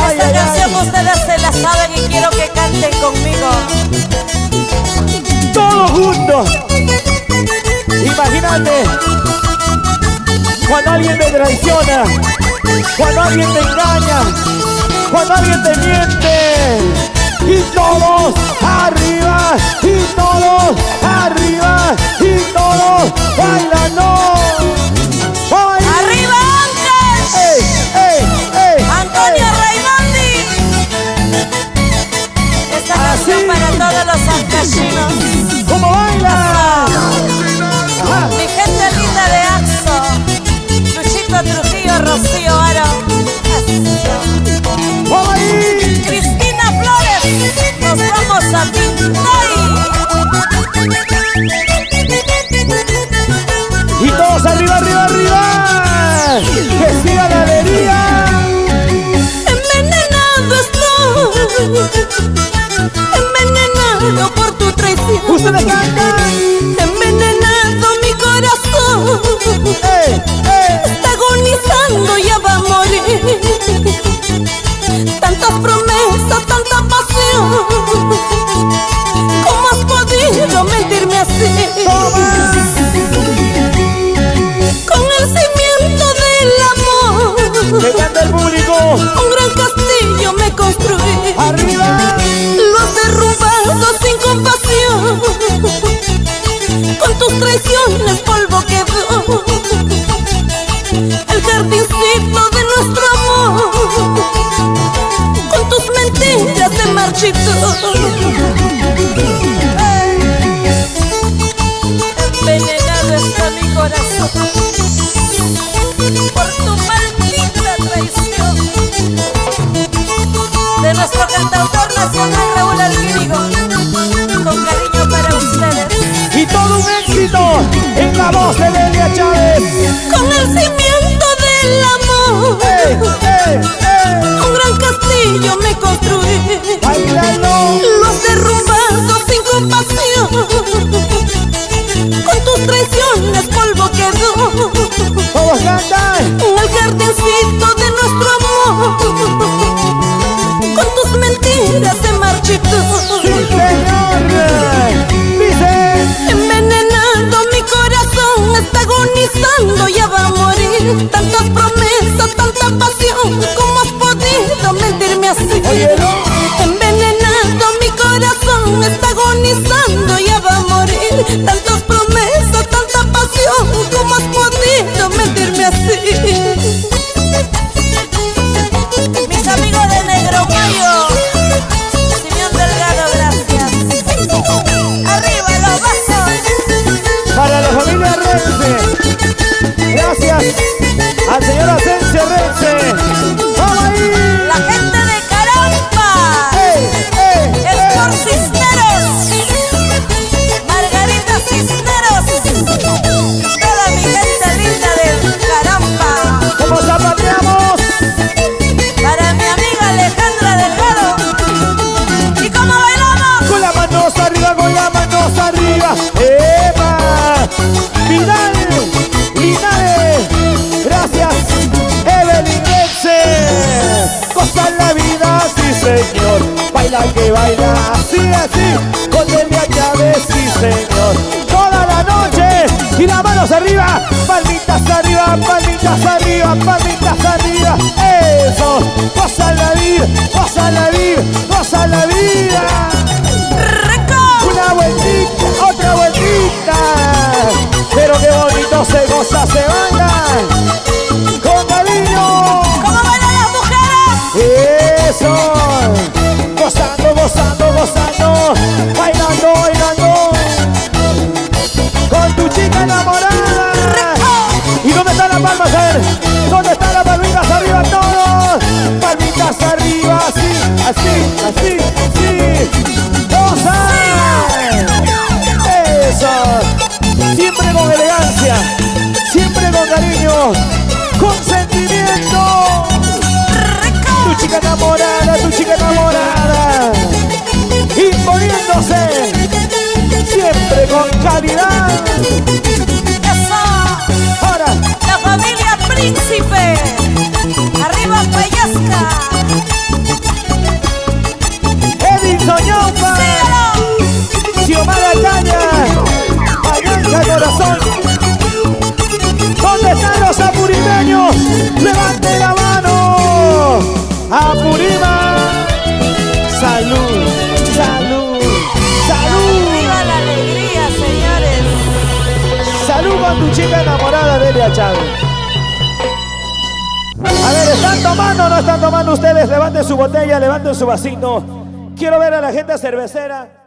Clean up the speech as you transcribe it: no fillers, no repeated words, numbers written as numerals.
Esta canción ustedes se la saben y quiero que canten conmigo. Todos juntos. Imagínate cuando alguien te traiciona, cuando alguien te engaña, cuando alguien te miente. Y todos arriba, y todos arriba, y todos bailando. ¡Arriba antes! ¡Ey! ¡Antonio Raimondi! Esta canción para todos los ancachinos. ¿Cómo baila? Mi gente linda de Axo, Luchito Trujillo, Rocío Aro. ¡Vamos ahí! Cristina Flores, nos vamos a Pintay. Y todos arriba, arriba, arriba. Que siga la alegría. Envenenado estoy, envenenado por tu traición. Ustedes cantan. Envenenado mi corazón, está agonizando, ya va a morir. Tantas promesas, tanta pasión, ¿cómo has podido mentirme así? Con el cimiento del amor, Que canta el público. un gran castillo me construí. Arriba. Lo has derrumbado sin compasión, con tus traiciones polvo quedó el jardincito de nuestro amor, con tus mentiras se marchitó. Envenenado está mi corazón por tu maldita traición. De nuestro cantautor nacional Raúl Alquírigo, con cariño para ustedes. Y todo un éxito en la voz de Delia Chávez. Con el cimiento del amor, un gran castillo me construí. Bailando. Lo has derrumbado sin compasión, con tus traiciones polvo quedó Todos cantan. en el jardincito de nuestro amor, con tus mentiras se marchitó. Sí, señor. Dice. Envenenando mi corazón, está agonizando, ya va a morir. Tantas promesas, tanta pasión, ¿cómo has podido mentirme así? Óyelo. Envenenando mi corazón, está agonizando, ya va a morir. Tantas promesas, tanta pasión, ¿cómo has podido mentirme así? Mis amigos de Negro Mayo, Simeón Delgado, gracias. Arriba los vasos. Para la familia Rense. Gracias al señor Asensio Rense. ¡Vamos ahí! La gente de Caramba, Héctor Cisneros, Margarita Cisneros, toda mi gente linda de Caramba. ¿Cómo zapateamos? Para mi amiga Alejandra Delgado. ¿Y cómo bailamos? Con las manos arriba, con las manos arriba. ¡Epa! Vidal, Linares. Gracias, Evelyn Rense. Goza la vida, sí señor. Baila que baila, así, así. Con Delia Chávez, sí señor. Toda la noche. Y las manos arriba. Palmitas arriba, palmitas arriba, palmitas arriba. Eso. Goza la vida, goza la vida, goza la vida. Una vueltita, otra vueltita. Pero qué bonito se goza, se baila. Con cariño. ¿Cómo bailan las mujeres? Eso. Gozando, gozando, gozando. Bailando, bailando. Con tu chica enamorada. ¿Y dónde están las palmas? A ver. ¿Dónde están las palmitas arriba todos? Palmitas arriba, así, así, así, así. ¡Goza! Eso. Siempre con elegancia, siempre con cariño, con sentimiento. Tu chica enamorada, tu chica enamorada, imponiéndose, siempre con calidad. Eso. Ahora, La familia Príncipe. corazón. ¿Dónde están los apurimeños? ¡Levante la mano! ¡Apurima! ¡Salud! ¡Salud! ¡Salud! ¡Viva la alegría, señores! ¡Salud con tu chica enamorada, Delia Chávez! A ver, ¿están tomando o no están tomando ustedes? Levanten su botella, levanten su vasito. Quiero ver a la gente cervecera.